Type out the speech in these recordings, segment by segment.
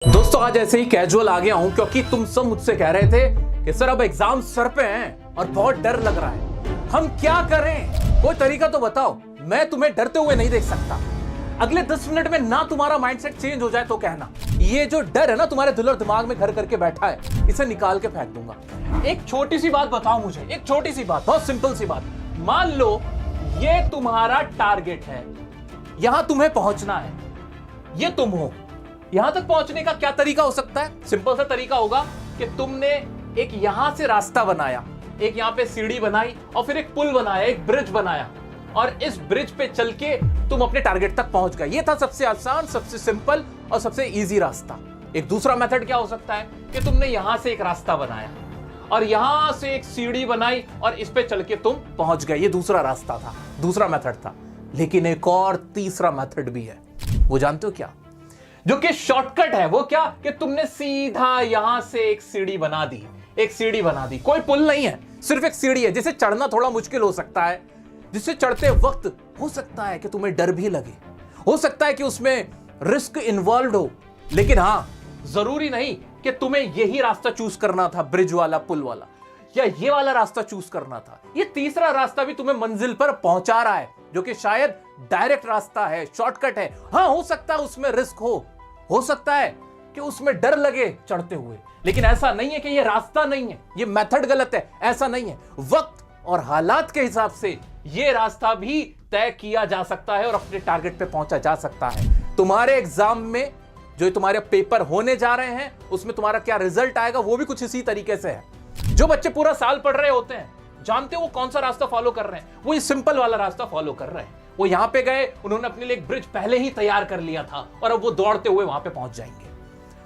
दोस्तों आज ऐसे ही कैजुअल आ गया हूं क्योंकि तुम सब मुझसे कह रहे थे कि सर अब एग्जाम सर पे हैं और बहुत डर लग रहा है, हम क्या करें, कोई तरीका तो बताओ। मैं तुम्हें डरते हुए नहीं देख सकता। अगले 10 मिनट में ना तुम्हारा माइंडसेट चेंज हो जाए तो कहना। ये जो डर है ना तुम्हारे दिल और दिमाग में घर करके बैठा है, इसे निकाल के फेंक दूंगा। एक छोटी सी बात बताओ मुझे, एक छोटी सी बात, बहुत सिंपल सी बात। मान लो ये तुम्हारा टारगेट है, यहां तुम्हें पहुंचना है, ये तुम हो। यहां तक पहुंचने का क्या तरीका हो सकता है? सिंपल सा तरीका होगा कि तुमने एक यहां से रास्ता बनाया, एक यहां पे सीढ़ी बनाई और फिर एक पुल बनाया, एक ब्रिज बनाया और इस ब्रिज पे चल के तुम अपने टारगेट तक पहुंच गए। ये था सबसे आसान, सबसे सिंपल और सबसे इजी रास्ता। एक दूसरा मेथड क्या हो सकता है कि तुमने यहां से एक रास्ता बनाया और यहां से एक सीढ़ी बनाई और इस पे चल के तुम पहुंच गए। ये दूसरा रास्ता था, दूसरा मेथड था। लेकिन एक और तीसरा मेथड भी है, वो जानते हो क्या? जो कि शॉर्टकट है। वो क्या कि तुमने सीधा यहां से एक सीढ़ी बना दी, एक सीढ़ी बना दी। कोई पुल नहीं है, सिर्फ एक सीढ़ी है जिसे चढ़ना थोड़ा मुश्किल हो सकता है, जिसे चढ़ते वक्त हो सकता है कि तुम्हें डर भी लगे, हो सकता है कि उसमें रिस्क इन्वॉल्व हो। लेकिन हां, जरूरी नहीं कि तुम्हें यही रास्ता चूज करना था, ब्रिज वाला, पुल वाला, या ये वाला रास्ता चूज करना था। ये तीसरा रास्ता भी तुम्हें मंजिल पर पहुंचा रहा है, जो कि शायद डायरेक्ट रास्ता है, शॉर्टकट है। हां, हो सकता है उसमें रिस्क हो सकता है कि उसमें डर लगे चढ़ते हुए, लेकिन ऐसा नहीं है कि ये रास्ता नहीं है, ये मेथड गलत है, ऐसा नहीं है। वक्त और हालात के हिसाब से ये रास्ता भी तय किया जा सकता है और अपने टारगेट पे पहुंचा जा सकता है। तुम्हारे एग्जाम में जो तुम्हारे पेपर होने जा रहे हैं, उसमें तुम्हारा क्या रिजल्ट आएगा वो भी कुछ इसी तरीके से है। जो बच्चे पूरा साल पढ़ रहे होते हैं, जानते हो वो कौन सा रास्ता फॉलो कर रहे हैं? वो ये सिंपल वाला रास्ता फॉलो कर रहे हैं। वो यहां पे गए, उन्होंने अपने लिए एक ब्रिज पहले ही तैयार कर लिया था और अब वो दौड़ते हुए वहां पे पहुंच जाएंगे।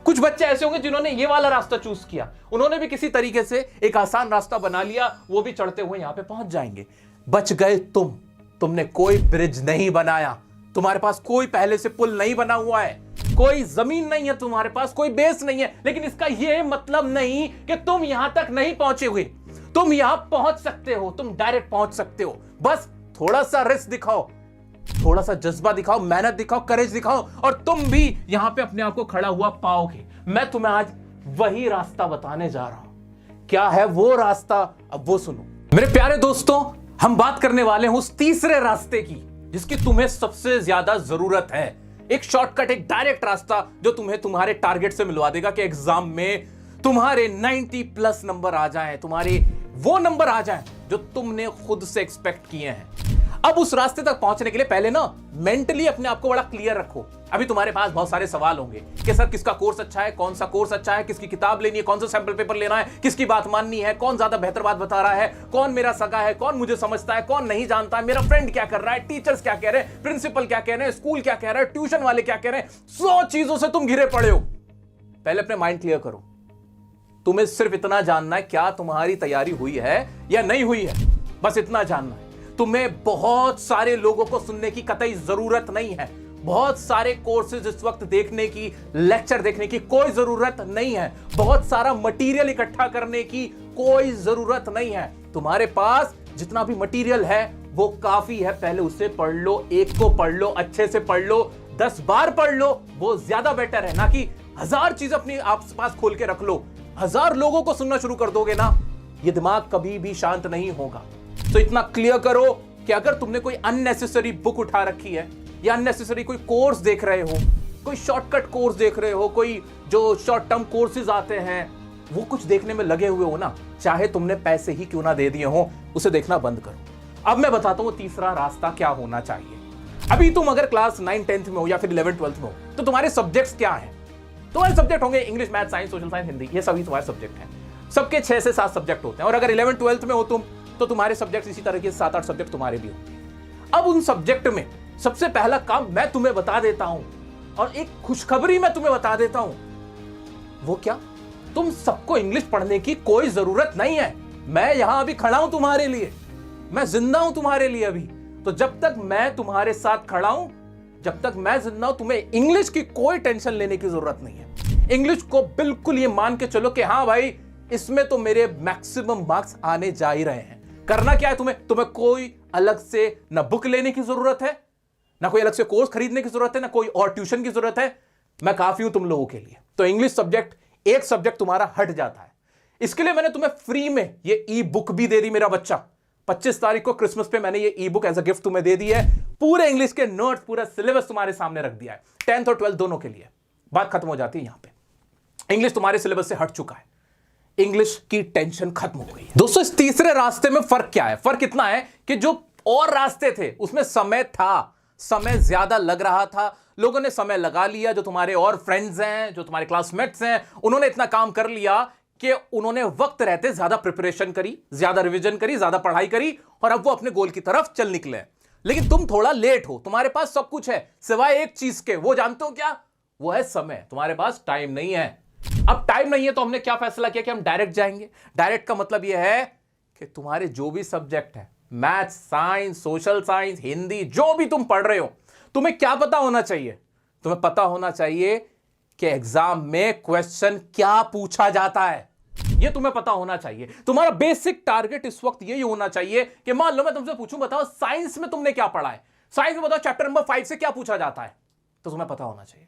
कुछ बच्चे ऐसे होंगे जिन्होंने ये वाला रास्ता चूज किया, उन्होंने भी किसी तरीके से एक आसान रास्ता बना लिया, वो भी चढ़ते हुए यहां पे पहुंच जाएंगे। बच गए तुमने कोई ब्रिज नहीं बनाया, तुम्हारे पास कोई पहले से पुल नहीं बना हुआ है, कोई जमीन नहीं है तुम्हारे पास, कोई बेस नहीं है। लेकिन इसका यह मतलब नहीं कि तुम यहां तक नहीं पहुंचे हुए। तुम यहां पहुंच सकते हो, तुम डायरेक्ट पहुंच सकते हो। बस थोड़ा सा रिस्क दिखाओ, थोड़ा सा जज्बा दिखाओ, मेहनत दिखाओ, करेज दिखाओ और तुम भी यहां पे अपने आप को खड़ा हुआ पाओगे। मैं तुम्हें आज वही रास्ता बताने जा रहा हूं। क्या है वो रास्ता, अब वो सुनो। मेरे प्यारे दोस्तों, हम बात करने वाले हैं उस तीसरे रास्ते की जिसकी तुम्हें सबसे ज्यादा जरूरत है। एक शॉर्टकट, एक डायरेक्ट रास्ता जो तुम्हें तुम्हारे टारगेट से मिलवा देगा कि एग्जाम में तुम्हारे 90+ नंबर आ जाएं, तुम्हारे वो नंबर आ जाएं जो तुमने खुद से एक्सपेक्ट किए हैं। अब उस रास्ते तक पहुंचने के लिए पहले ना मेंटली अपने आप को बड़ा क्लियर रखो। अभी तुम्हारे पास बहुत सारे सवाल होंगे कि सर किसका कोर्स अच्छा है, कौन सा कोर्स अच्छा है, किसकी किताब लेनी है, कौन सा सैंपल पेपर लेना है, किसकी बात माननी है, कौन ज्यादा बेहतर बात बता रहा है, कौन मेरा सगा है, कौन मुझे समझता है, कौन नहीं जानता है, मेरा फ्रेंड क्या कर रहा है, टीचर्स क्या कह रहे हैं, प्रिंसिपल क्या कह रहे हैं, स्कूल क्या कह रहा है, ट्यूशन वाले क्या कह रहे हैं। 100 चीजों से तुम घिरे पड़े हो। पहले अपने माइंड क्लियर करो। तुम्हें सिर्फ इतना जानना है क्या तुम्हारी तैयारी हुई है या नहीं हुई है, बस इतना जानना है। तुम्हें बहुत सारे लोगों को सुनने की कतई जरूरत नहीं है, बहुत सारे कोर्सेज इस वक्त देखने की, लेक्चर देखने की कोई जरूरत नहीं है, बहुत सारा मटेरियल इकट्ठा करने की कोई जरूरत नहीं है। तुम्हारे पास जितना भी मटेरियल है वो काफी है। पहले उसे पढ़ लो, एक को पढ़ लो, अच्छे से पढ़ लो, 10 बार पढ़ लो, वो ज्यादा बेटर है ना कि 1000 चीज अपने आसपास खोल के रख लो। 1000 लोगों को सुनना शुरू कर दोगे ना, ये दिमाग कभी भी शांत नहीं होगा। तो इतना क्लियर करो कि अगर तुमने कोई अननेसेसरी बुक उठा रखी है या अननेसेसरी कोई कोर्स देख रहे हो, कोई शॉर्टकट कोर्स देख रहे हो, कोई जो शॉर्ट टर्म कोर्सेज आते हैं, वो कुछ देखने में लगे हुए हो ना, चाहे तुमने पैसे ही क्यों ना दे दिए हो, उसे देखना बंद करो। अब मैं बताता हूं तीसरा रास्ता क्या होना चाहिए। अभी तुम अगर क्लास 9, 10th में हो या फिर 11th, 12th में हो, तो तुम्हारे सब्जेक्ट्स क्या हैं? तुम्हारे सब्जेक्ट होंगे English, math, science, social science, Hindi, ये सभी तुम्हारे सब्जेक्ट हैं। सबके 6 से 7 सब्जेक्ट होते हैं। और अगर 11th, 12th में हो तुम, तो तुम्हारे सब्जेक्ट इसी तरह के 7-8 सब्जेक्ट तुम्हारे भी होंगे। अब उन सब्जेक्ट में सबसे पहला काम मैं तुम्हें बता देता हूं और एक खुशखबरी मैं तुम्हें बता देता हूं। वो क्या? तुम सबको इंग्लिश पढ़ने की कोई जरूरत नहीं है। मैं यहां अभी खड़ा हूं तुम्हारे लिए, मैं जिंदा हूं तुम्हारे लिए अभी। तो जब तक मैं तुम्हारे साथ खड़ा हूं, जब तक मैं जिंदा हूं, तुम्हें इंग्लिश की कोई टेंशन लेने की जरूरत नहीं है। इंग्लिश को बिल्कुल ये मान के चलो कि हां भाई, इसमें तो मेरे मैक्सिमम मार्क्स आने जा ही रहे हैं। करना क्या है तुम्हें कोई अलग से ना बुक लेने की जरूरत है, ना कोई अलग से कोर्स खरीदने की जरूरत है, ना कोई और ट्यूशन की जरूरत है। मैं काफी हूं तुम लोगों के लिए। तो इंग्लिश सब्जेक्ट, एक सब्जेक्ट तुम्हारा हट जाता है, इसके लिए मैंने तुम्हें फ्री में ये ई बुक भी दे दी मेरा बच्चा। 25 तारीख को क्रिसमस पे मैंने ये ebook as a gift तुम्हें दे दी है। पूरे इंग्लिश के नोट्स, पूरा सिलेबस तुम्हारे सामने रख दिया है, 10th और 12th दोनों के लिए। बात खत्म हो जाती है यहां पे। इंग्लिश तुम्हारे सिलेबस से हट चुका है, इंग्लिश की टेंशन खत्म हो गई। दोस्तों, इस तीसरे रास्ते में फर्क क्या है? फर्क इतना है कि जो और रास्ते थे उसमें समय था, समय ज्यादा लग रहा था, लोगों ने समय लगा लिया। जो तुम्हारे और फ्रेंड्स हैं, जो तुम्हारे क्लासमेट्स हैं, उन्होंने इतना काम कर लिया कि उन्होंने वक्त रहते ज्यादा प्रिपरेशन करी, ज्यादा रिवीजन करी, ज्यादा पढ़ाई करी, और अब वो अपने गोल की तरफ चल निकले। लेकिन तुम थोड़ा लेट हो, तुम्हारे पास सब कुछ है सिवाय एक चीज के, वो जानते हो क्या? वो है समय। तुम्हारे पास टाइम नहीं है। अब टाइम नहीं है तो हमने क्या फैसला किया कि हम डायरेक्ट जाएंगे। डायरेक्ट का मतलब यह है कि तुम्हारे जो भी सब्जेक्ट है, maths, science, social science, Hindi, जो भी तुम पढ़ रहे हो, तुम्हें क्या पता होना चाहिए? तुम्हें पता होना चाहिए कि एग्जाम में क्वेश्चन क्या पूछा जाता है। यह तुम्हें पता होना चाहिए। तुम्हारा बेसिक टारगेट इस वक्त यही होना चाहिए कि मान लो मैं तुमसे पूछूं, बताओ साइंस में तुमने क्या पढ़ा है, साइंस में बताओ चैप्टर नंबर 5 से क्या पूछा जाता है, तो तुम्हें पता होना चाहिए।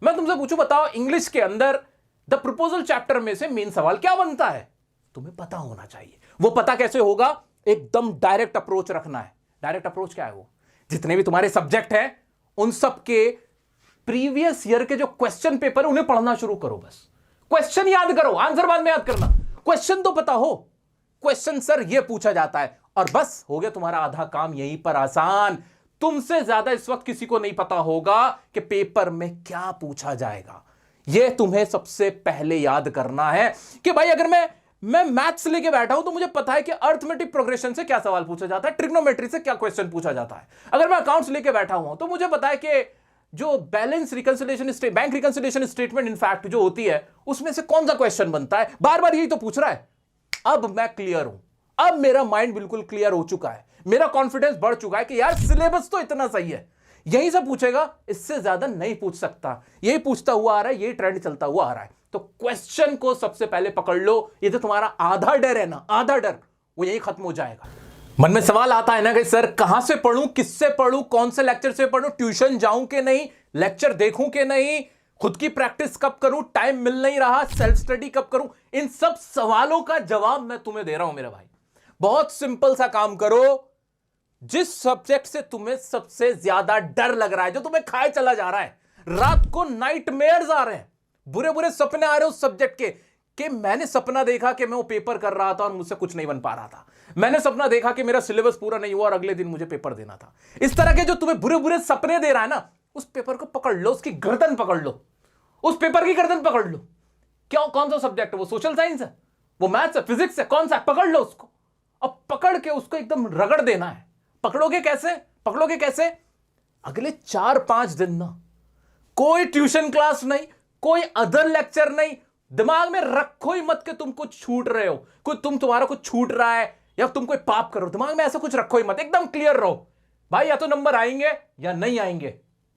मैं तुमसे पूछूं, बताओ इंग्लिश के अंदर द प्रपोजल चैप्टर में से मेन सवाल क्या बनता है, तुम्हें पता होना चाहिए। वो पता कैसे होगा? एकदम डायरेक्ट अप्रोच रखना है। डायरेक्ट अप्रोच क्या है? वो जितने भी तुम्हारे सब्जेक्ट हैं उन सब के प्रीवियस ईयर के जो क्वेश्चन पेपर है उन्हें पढ़ना शुरू करो। बस क्वेश्चन याद करो, आंसर बाद में याद करना। क्वेश्चन तो पता हो, क्वेश्चन सर ये पूछा जाता है, और बस हो गया तुम्हारा आधा काम यहीं पर आसान। तुमसे ज्यादा इस वक्त किसी को नहीं पता होगा कि पेपर में क्या पूछा जाएगा। यह तुम्हें सबसे पहले याद करना है कि भाई अगर मैं मैथ्स लेके बैठा हूं तो मुझे पता है कि अर्थमेटिक प्रोग्रेशन से क्या सवाल पूछा जाता है, ट्रिग्नोमेट्री से क्या क्वेश्चन पूछा जाता है। अगर मैं अकाउंट्स लेके बैठा हूं तो मुझे पता है कि जो balance reconciliation, bank reconciliation statement in fact जो होती है उसमें से कौन सा क्वेश्चन बनता है। बार बार यही तो पूछ रहा है। अब मैं क्लियर हूं, अब मेरा माइंड बिल्कुल क्लियर हो चुका है, मेरा कॉन्फिडेंस बढ़ चुका है कि यार सिलेबस तो इतना सही है, यहीं से पूछेगा, इससे ज्यादा नहीं पूछ सकता। यही पूछता हुआ आ रहा है, यही ट्रेंड चलता हुआ आ रहा है। तो क्वेश्चन को सबसे पहले पकड़ लो। ये तो तुम्हारा आधा डर है ना, आधा डर, वो यही खत्म हो जाएगा। मन में सवाल आता है ना कि सर कहां से पढ़ूं, किससे पढ़ूं, कौन से लेक्चर से पढ़ूं, ट्यूशन जाऊं कि नहीं, लेक्चर देखूं कि नहीं, खुद की प्रैक्टिस कब करूं, टाइम मिल नहीं रहा, सेल्फ स्टडी कब करूं। इन सब सवालों का जवाब मैं तुम्हें दे रहा हूं मेरे भाई। बहुत सिंपल सा काम करो। जिस सब्जेक्ट से तुम्हें सबसे ज्यादा डर लग रहा है, जो तुम्हें खाए चला जा रहा है, रात को नाइटमेयर्स आ रहे हैं, बुरे बुरे सपने आ रहे हैं उस सब्जेक्ट के, कि मैंने सपना देखा कि मैं वो पेपर कर रहा था और मुझसे कुछ नहीं बन पा रहा था, मैंने सपना देखा कि मेरा सिलेबस पूरा नहीं हुआ और अगले दिन मुझे पेपर देना था। इस तरह के जो तुम्हें बुरे बुरे सपने दे रहा है ना, उस पेपर को पकड़ लो, उसकी गर्दन पकड़ लो, उस पेपर की गर्दन पकड़ लो। क्यों? कौन सा सब्जेक्ट है वो? सोशल साइंस है, वो मैथ्स है, फिजिक्स है, कौन सा? पकड़ लो उसको। अब पकड़ के उसको एकदम रगड़ देना है। पकड़ोगे कैसे? पकड़ोगे कैसे? अगले 4-5 दिन ना कोई ट्यूशन क्लास नहीं, कोई अदर लेक्चर नहीं। दिमाग में रखो ही मत कि तुम कुछ छूट रहे हो, तुम्हारा कुछ छूट रहा है या तुम कोई पाप कर रहे हो। दिमाग में ऐसा कुछ रखो ही मत, एकदम क्लियर रहो भाई, या तो नंबर आएंगे या नहीं आएंगे,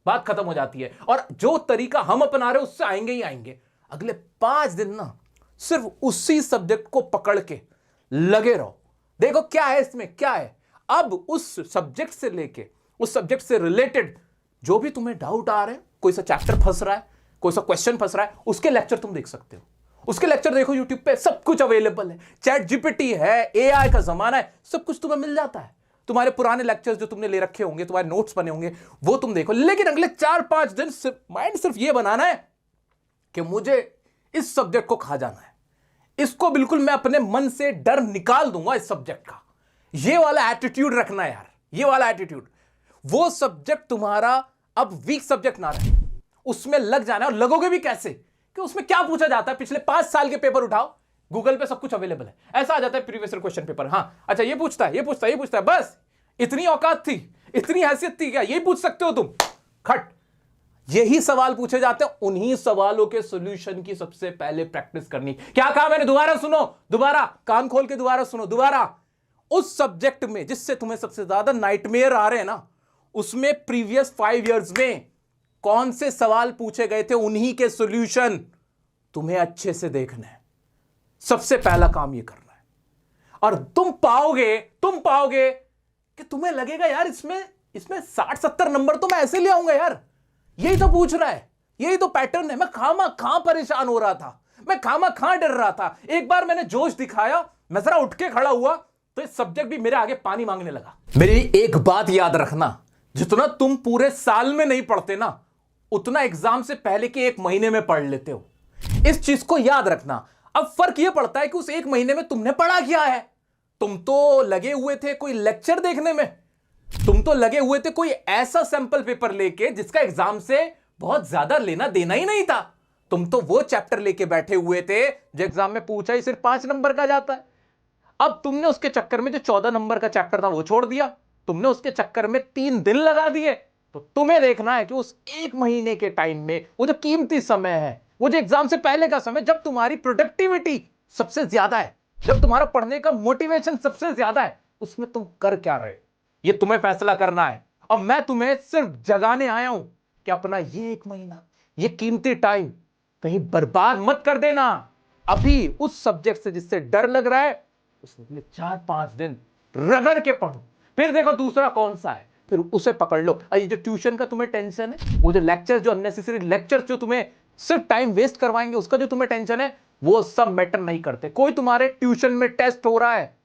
बात खत्म हो जाती है। और जो तरीका हम अपना रहे उससे आएंगे ही आएंगे। अगले 5 दिन ना सिर्फ उसी सब्जेक्ट को पकड़ के लगे रहो। देखो क्या है इसमें, क्या है। अब उस सब्जेक्ट से लेके, उस सब्जेक्ट से रिलेटेड जो भी तुम्हें डाउट आ रहे हैं, कोई सा चैप्टर फंस रहा है, कोई सा क्वेश्चन फंस रहा है, उसके लेक्चर तुम देख सकते हो। उसके लेक्चर देखो यूट्यूब पे, सब कुछ अवेलेबल है। चैट जीपीटी है, एआई का जमाना है, सब कुछ तुम्हें मिल जाता है। तुम्हारे पुराने लेक्चर्स जो तुमने ले रखे होंगे, तुम्हारे नोट्स बने होंगे, वो तुम देखो। लेकिन अगले 4-5 दिन माइंड सिर्फ ये बनाना है कि मुझे इस सब्जेक्ट को खा जाना है, इसको बिल्कुल मैं अपने मन से डर निकाल दूंगा इस सब्जेक्ट का। ये वाला एटीट्यूड रखना है यार, ये वाला एटीट्यूड। वो सब्जेक्ट तुम्हारा अब वीक सब्जेक्ट ना रहे, उसमें लग जाना है। और लगोगे भी कैसे कि उसमें क्या पूछा जाता है। पिछले 5 साल के पेपर उठाओ, गूगल पे सब कुछ अवेलेबल है, ऐसा आ जाता है प्रीवियस ईयर क्वेश्चन पेपर। हाँ अच्छा, ये पूछता है, ये पूछता है, ये पूछता है, बस इतनी औकात थी, इतनी हैसियत थी क्या? यही पूछ सकते हो तुम? खट, यही सवाल पूछे जाते हैं। उन्हीं सवालों के सॉल्यूशन की सबसे पहले प्रैक्टिस करनी। क्या कहा मैंने? दोबारा सुनो, दोबारा कान खोल के दोबारा सुनो, दोबारा। उस सब्जेक्ट में जिससे तुम्हें सबसे ज्यादा नाइटमेयर आ रहे हैं ना, उसमें प्रीवियस 5 इयर्स में कौन से सवाल पूछे गए थे, उन्हीं के सॉल्यूशन तुम्हें अच्छे से देखना है। सबसे पहला काम यह करना है। और तुम पाओगे कि तुम्हें लगेगा यार इसमें 60-70 नंबर तो मैं ऐसे ले आऊंगा यार, यही तो पूछ रहा है। यही तो पैटर्न है। मैं खामा खां परेशान हो रहा था, मैं खामा खां डर रहा था। एक बार मैंने जोश दिखाया, मैं जरा उठ के खड़ा हुआ तो इस सब्जेक्ट भी मेरे आगे पानी मांगने लगा। मेरी एक बात याद रखना, जितना तुम पूरे साल में नहीं पढ़ते ना, उतना एग्जाम से पहले के एक महीने में पढ़ लेते हो। इस चीज को याद रखना। अब फर्क यह पड़ता है कि उस एक महीने में तुमने पढ़ा क्या है। तुम तो लगे हुए थे कोई लेक्चर देखने में, तुम तो लगे हुए थे कोई ऐसा सैंपल पेपर लेके जिसका एग्जाम से बहुत ज्यादा लेना देना ही नहीं था। तुम तो वो चैप्टर लेके बैठे हुए थे जो एग्जाम में पूछा ही सिर्फ 5 नंबर का जाता है। अब तुमने उसके चक्कर में जो 14 नंबर का चैप्टर था वो छोड़ दिया, तुमने उसके चक्कर में 3 दिन लगा दिए। तो तुम्हें देखना है कि उस एक महीने के टाइम में वो जो कीमती समय है, वो जो एग्जाम से पहले का समय, जब तुम्हारी प्रोडक्टिविटी सबसे ज्यादा है, जब तुम्हारा पढ़ने का मोटिवेशन सबसे ज्यादा है, उसमें तुम कर क्या रहे, ये तुम्हें फैसला करना है। और मैं तुम्हें सिर्फ जगाने आया हूं कि अपना ये एक महीना, ये कीमती टाइम कहीं बर्बाद मत कर देना। अभी उस सब्जेक्ट से जिससे डर लग रहा है, उसमें 4-5 दिन रगड़ के पढ़ो, फिर देखो दूसरा कौन सा है, फिर उसे पकड़ लो। ये जो ट्यूशन का तुम्हें टेंशन है, वो जो लेक्चर, जो अननेसेसरी लेक्चर जो तुम्हें सिर्फ टाइम वेस्ट करवाएंगे, उसका जो तुम्हें टेंशन है, वो सब मैटर नहीं करते। कोई तुम्हारे ट्यूशन में टेस्ट हो रहा है,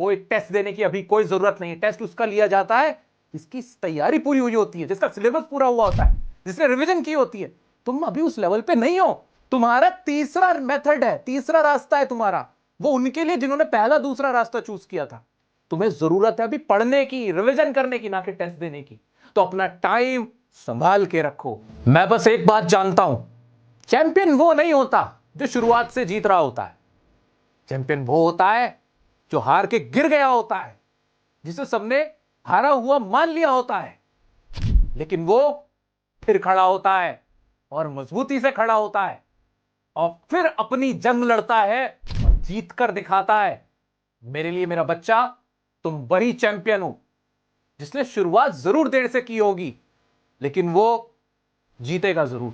कोई टेस्ट देने की अभी कोई जरूरत नहीं है। टेस्ट उसका लिया जाता है जिसकी तैयारी पूरी हुई होती है, जिसका सिलेबस पूरा हुआ होता है, जिसने रिवीजन की होती है। तुम अभी उस लेवल पे नहीं हो। तुम्हारा तीसरा मेथड है, तीसरा रास्ता है तुम्हारा, वो उनके लिए जिन्होंने पहला दूसरा रास्ता चूज किया था। तुम्हें जरूरत है अभी पढ़ने की, रिवीजन करने की, ना कि टेस्ट देने की। तो अपना टाइम संभाल के रखो। मैं बस एक बात जानता हूं, चैंपियन वो नहीं होता जो शुरुआत से जीत रहा होता है। चैंपियन वो होता है जो हार के गिर गया होता है, जिसे सबने हारा हुआ मान लिया होता है, लेकिन वो फिर खड़ा होता है और मजबूती से खड़ा होता है और फिर अपनी जंग लड़ता है और जीत कर दिखाता है। मेरे लिए मेरा बच्चा, तुम वही चैंपियन हो जिसने शुरुआत जरूर देर से की होगी, लेकिन वो जीतेगा जरूर।